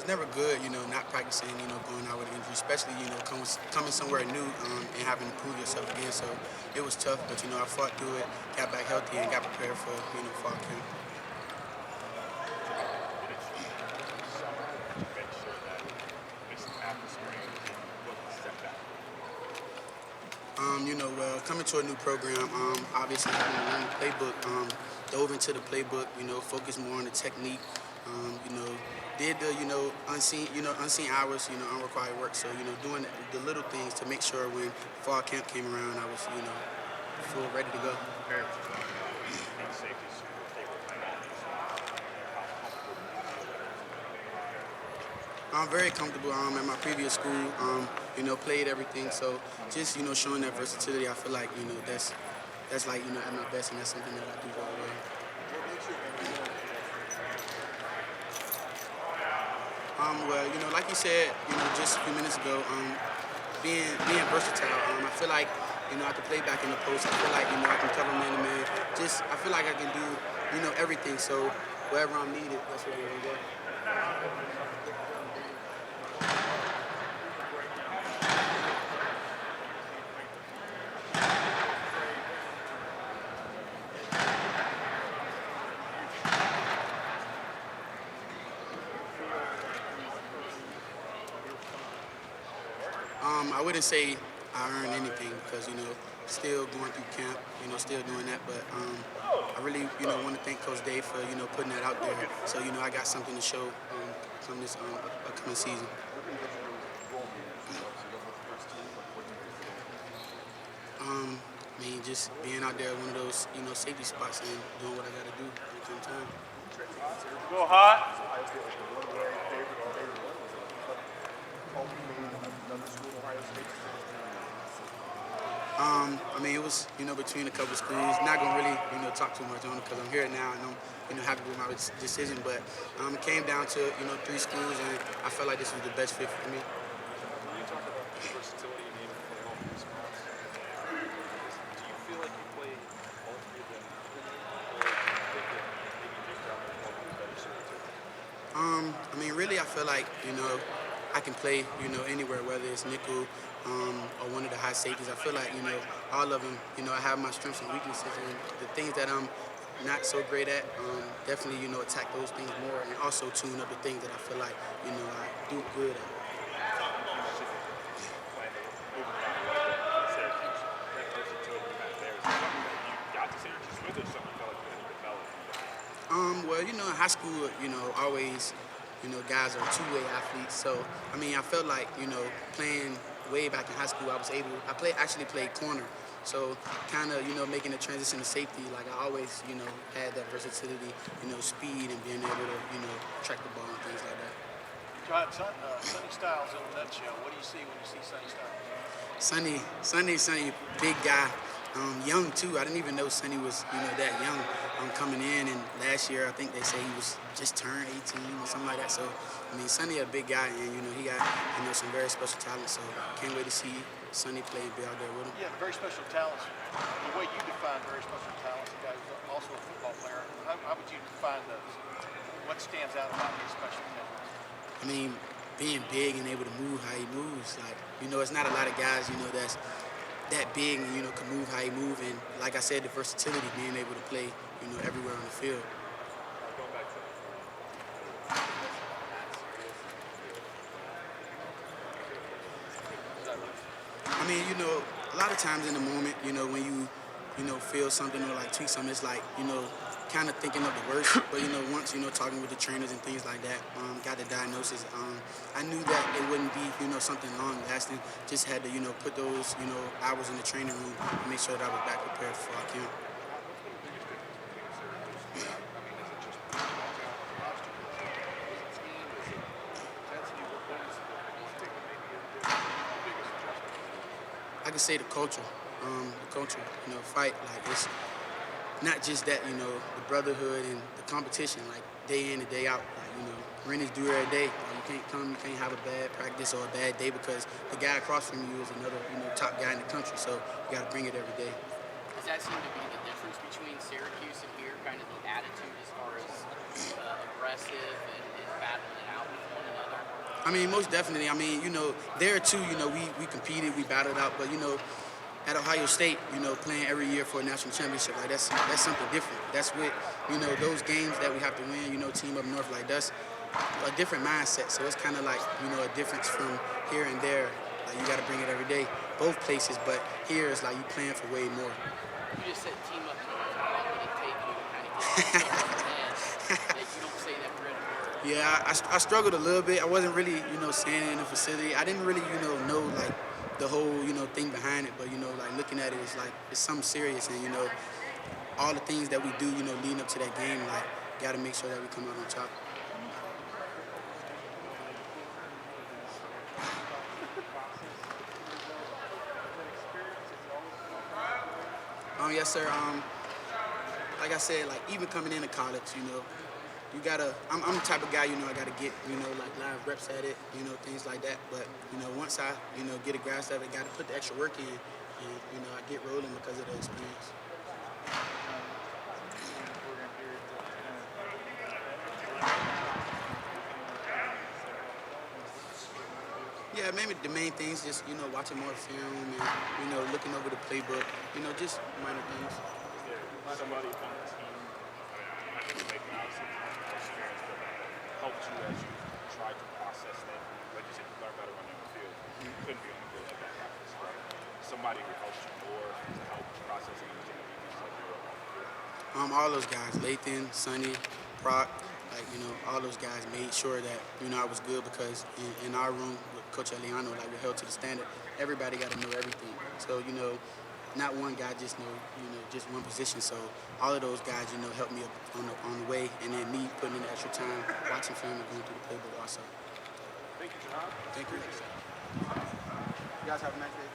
it's never good, not practicing, going out with an injury, especially, coming somewhere new and having to prove yourself again. So it was tough, but, I fought through it, got back healthy, and got prepared for, fall camp. What did you do this summer to make sure that this after spring wasn't a setback for you? Well, coming to a new program, obviously having to learn the playbook, dove into the playbook, focused more on the technique, did the, unseen hours, unrequired work. So, doing the little things to make sure when fall camp came around, I was, full ready to go. Compared to being safeties who were able to play offense, how comfortable do you feel that you're compared? I'm very comfortable at my previous school, played everything. So just, showing that versatility, I feel like, that's like, at my best, and that's something that I do very well. Well, like you said, just a few minutes ago, being versatile. I feel like, I can play back in the post. I feel like, I can cover man to man. Just, I feel like I can do, everything. So wherever I'm needed, that's where I'm gonna go. I wouldn't say I earned anything because, still going through camp, still doing that. But I really, want to thank Coach Dave for, putting that out there. So, I got something to show come this upcoming season. Just being out there at one of those, safety spots and doing what I got to do at the same time. Go hot. It was, between a couple schools. Not gonna really, talk too much on it because I'm here now and I'm, happy with my decision. But it came down to, three schools, and I felt like this was the best fit for me. When you talk about the versatility and able to play all three spots, do you feel like you play all three of them equally, or do you think that maybe deep down there's one who's better suited to it? Really, I feel like, I can play, anywhere, whether it's nickel or one of the high safeties. I feel like, all of them, I have my strengths and weaknesses, and the things that I'm not so great at, definitely, attack those things more, and also tune up the things that I feel like, I do good at. You mentioned playing moving around a little bit in Syracuse. That versatility you had there, is that something that you got to Syracuse with, or something you felt like you had to develop? Well, in high school, always, guys are two-way athletes. So, I felt like, playing way back in high school, actually played corner. So, kind of, making the transition to safety, like I always, had that versatility, speed and being able to, track the ball and things like that. Sonny Styles in a nutshell. What do you see when you see Sonny Styles? Sonny, big guy. Young too. I didn't even know Sonny was, that young. Coming in, and last year I think they say he was just turned 18 or something like that. So, Sonny a big guy, and he got, some very special talent. So, can't wait to see Sonny play and be out there with him. Yeah, very special talents. The way you define very special talents, the guy who's also a football player. How would you define those? What stands out about his special talents? Being big and able to move how he moves. Like, it's not a lot of guys, that's that big and, can move how he move. And like I said, the versatility, being able to play, everywhere on the field. Going back to A lot of times in the moment, when you, feel something or like tweak something, it's like, kind of thinking of the worst. But, once, talking with the trainers and things like that, got the diagnosis, I knew that it wouldn't be, something long lasting. Just had to, put those, hours in the training room and make sure that I was back prepared for our camp. I can say the culture, fight. Like, it's not just that, the brotherhood and the competition, like day in and day out. Like, rent is due every day. Like, you can't have a bad practice or a bad day because the guy across from you is another, top guy in the country. So you got to bring it every day. Does that seem to be the difference between Syracuse and here, kind of the attitude as far as aggressive and battling it out with one another? I mean, most definitely. I mean, there too, we competed, we battled out, but at Ohio State, playing every year for a national championship, like that's something different. That's what, those games that we have to win, team up north, like that's a different mindset. So it's kind of like, a difference from here and there. Like you got to bring it every day, both places, but here it's like you playing for way more. You just said team up north. How long did it take you to kind of get that stuff in your head that you don't say that for anymore? Yeah, I struggled a little bit. I wasn't really, saying it in the facility. I didn't really, know like the whole, thing behind it. But, like looking at it, it's like it's something serious. And, all the things that we do, leading up to that game, like, got to make sure that we come out on top. Yes, sir. Like I said, like even coming into college, you gotta. I'm the type of guy, I gotta get, like live reps at it, things like that. But once I, get a grasp of it, gotta put the extra work in, and I get rolling because of the experience. Yeah, maybe the main things, just watching more film and looking over the playbook, just minor things. Is there somebody on the team, I think maybe not some experience, but helped you as you tried to process that? Like you said, you learned how to run on the field. You couldn't be on the field at that practice, right? Somebody who helped you more to help process it and things like you were on the field. All those guys, Lathan, Sonny, Brock, like, all those guys made sure that, I was good because in our room with Coach Eliano, like we're held to the standard. Everybody got to know everything. So, not one guy just know, just one position. So all of those guys, helped me up on the way, and then me putting in the extra time, watching film and going through the playbook also. Thank you, John. Thank you. You guys have a nice day.